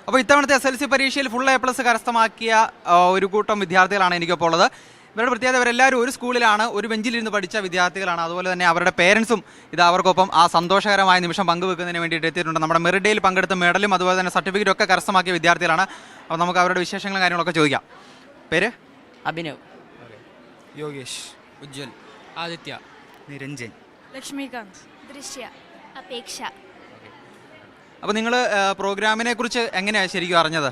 അപ്പോൾ ഇത്തവണത്തെ SLC പരീക്ഷയിൽ ഫുൾ A+ കരസ്ഥമാക്കിയ ഒരു കൂട്ടം വിദ്യാർത്ഥികളാണ് എനിക്കൊപ്പോൾ ഉള്ളത്. ഇവരുടെ പ്രത്യേകത ഇവരെല്ലാവരും ഒരു സ്കൂളിലാണ്, ഒരു ബെഞ്ചിലിരുന്ന് പഠിച്ച വിദ്യാർത്ഥികളാണ്. അതുപോലെ തന്നെ അവരുടെ പേരൻസും ഇത് അവർക്കൊപ്പം ആ സന്തോഷകരമായ നിമിഷം പങ്കുവെക്കുന്നതിന് വേണ്ടിയിട്ട് എത്തിയിട്ടുണ്ട്. നമ്മുടെ മെറിറ്റ് ഡേയിൽ പങ്കെടുത്ത മെഡലും അതുപോലെ തന്നെ സർട്ടിഫിക്കറ്റും ഒക്കെ കരസ്ഥമാക്കിയ വിദ്യാർത്ഥികളാണ്. അപ്പോൾ നമുക്ക് അവരുടെ വിശേഷങ്ങളും കാര്യങ്ങളൊക്കെ ചോദിക്കാം. പേര്? അഭിനവ്, യോഗേഷ്, ഉജ്ജ്വൽ, ആദിത്യ, നിരഞ്ജൻ, ലക്ഷ്മികാന്ത്, ദൃശ്യ, അപേക്ഷ. അപ്പോൾ നിങ്ങൾ പ്രോഗ്രാമിനെ കുറിച്ച് എങ്ങനെയാണ് ശരിക്കും അറിഞ്ഞത്?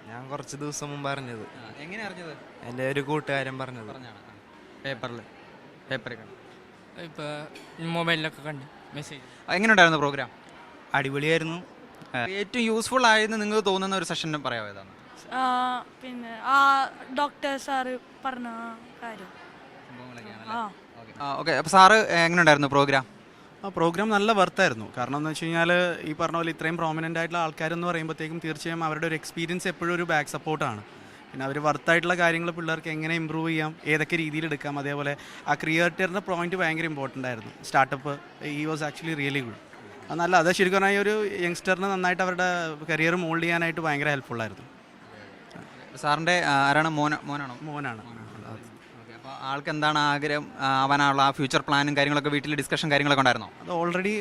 ഞാൻ കുറച്ച് ദിവസം മുമ്പ് അറിഞ്ഞത്. എങ്ങനെ അറിഞ്ഞത്? എൻ്റെ ഒരു കൂട്ടുകാരൻ പറഞ്ഞത്. പേപ്പറിൽ ഇപ്പോൾ മൊബൈലിലൊക്കെ കണ്ട് മെസ്സേജ്. എങ്ങനെയുണ്ടായിരുന്നു പ്രോഗ്രാം? അടിപൊളിയായിരുന്നു. ഏറ്റവും യൂസ്ഫുൾ ആയെന്ന് നിങ്ങൾക്ക് തോന്നുന്ന ഒരു സെഷൻ പറയാമോ? ഏതാണ്? പിന്നെ ആ ഡോക്ടർ സാറ് പറഞ്ഞ കാര്യം. ഓക്കെ. അപ്പോൾ സാറ് എങ്ങനെയുണ്ടായിരുന്നു പ്രോഗ്രാം? ആ പ്രോഗ്രാം നല്ല വർത്തായിരുന്നു. കാരണം എന്ന് വെച്ച് കഴിഞ്ഞാൽ ഈ പറഞ്ഞ പോലെ ഇത്രയും പ്രോമിനൻ്റ് ആയിട്ടുള്ള ആൾക്കാരെന്ന് പറയുമ്പോഴത്തേക്കും തീർച്ചയായും അവരുടെ ഒരു എക്സ്പീരിയൻസ് എപ്പോഴും ഒരു ബാക്ക് സപ്പോർട്ടാണ്. പിന്നെ അവർ വർത്തായിട്ടുള്ള കാര്യങ്ങൾ പിള്ളേർക്ക് എങ്ങനെ ഇമ്പ്രൂവ് ചെയ്യാം, ഏതൊക്കെ രീതിയിൽ എടുക്കാം, അതേപോലെ ആ ക്രിയേറ്ററിൻ്റെ പോയിന്റ് ഭയങ്കര ഇമ്പോർട്ടൻ്റ് ആയിരുന്നു. സ്റ്റാർട്ടപ്പ് ഈ വാസ് ആക്ച്വലി റിയലി ഗുഡ്. അത് നല്ല, അത് ശരിക്കും പറഞ്ഞാൽ ഒരു യങ്സ്റ്ററിന് നന്നായിട്ട് അവരുടെ കരിയർ മോൾഡ് ചെയ്യാനായിട്ട് ഭയങ്കര ഹെൽപ്ഫുള്ളായിരുന്നു. സാറിൻ്റെ ആരാണ്? മോനാണോ? മോനാണ്. അപ്പോൾ ആൾക്ക് എന്താണ് ആഗ്രഹം ആവാനുള്ള ആ ഫ്യൂച്ചർ പ്ലാനും കാര്യങ്ങളൊക്കെ വീട്ടിൽ ഡിസ്കഷൻ കാര്യങ്ങളൊക്കെ ഉണ്ടായിരുന്നോ? അത് ഓൾറെഡി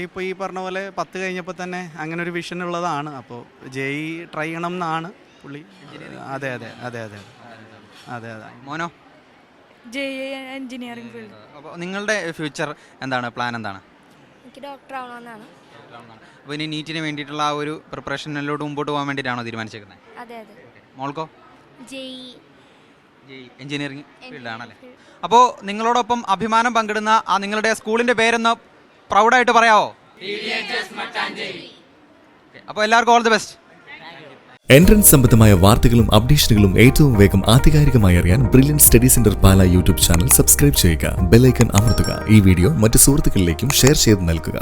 ഇപ്പോൾ ഈ പറഞ്ഞ പോലെ 10 കഴിഞ്ഞപ്പോൾ തന്നെ അങ്ങനെ ഒരു വിഷൻ ഉള്ളതാണ്. അപ്പോൾ JEE ട്രൈ ചെയ്യണം എന്നാണ് പുള്ളി. അതെ. മോനോ? JEE engineering field. അപ്പോൾ നിങ്ങളുടെ ഫ്യൂച്ചർ എന്താണ്, പ്ലാൻ എന്താണ്? എനിക്ക് ഡോക്ടർ ആവണമെന്നാണ്. അപ്പോൾ ഇനി നീറ്റിന് വേണ്ടിയിട്ടുള്ള ആ ഒരു പ്രിപ്പറേഷനിലോട്ട് മുമ്പോട്ട് പോകാൻ വേണ്ടിയിട്ടാണോ തീരുമാനിച്ചേക്കുന്നത്? അതെ. മോൾക്കോ? JEE എഞ്ചിനീയറിംഗ് ഫീൽഡാണല്ലേ. അപ്പോൾ നിങ്ങളോടൊപ്പം അഭിമാനം പങ്കിടുന്ന ആ നിങ്ങളുടെ സ്കൂളിൻ്റെ പേരൊന്ന് പ്രൗഡായിട്ട് പറയാമോ? അപ്പോൾ എല്ലാവർക്കും ഓൾ ദി ബെസ്റ്റ്. എൻട്രൻസ് സംബന്ധമായ വാർത്തകളും അപ്ഡേഷനുകളും ഏറ്റവും വേഗം ആധികാരികമായി അറിയാൻ ബ്രില്യൻറ്റ് സ്റ്റഡി സെന്റർ പാല യൂട്യൂബ് ചാനൽ സബ്സ്ക്രൈബ് ചെയ്യുക. ബെൽ ഐക്കൺ അമർത്തുക. ഈ വീഡിയോ മറ്റ് സുഹൃത്തുക്കളിലേക്കും ഷെയർ ചെയ്ത് നൽകുക.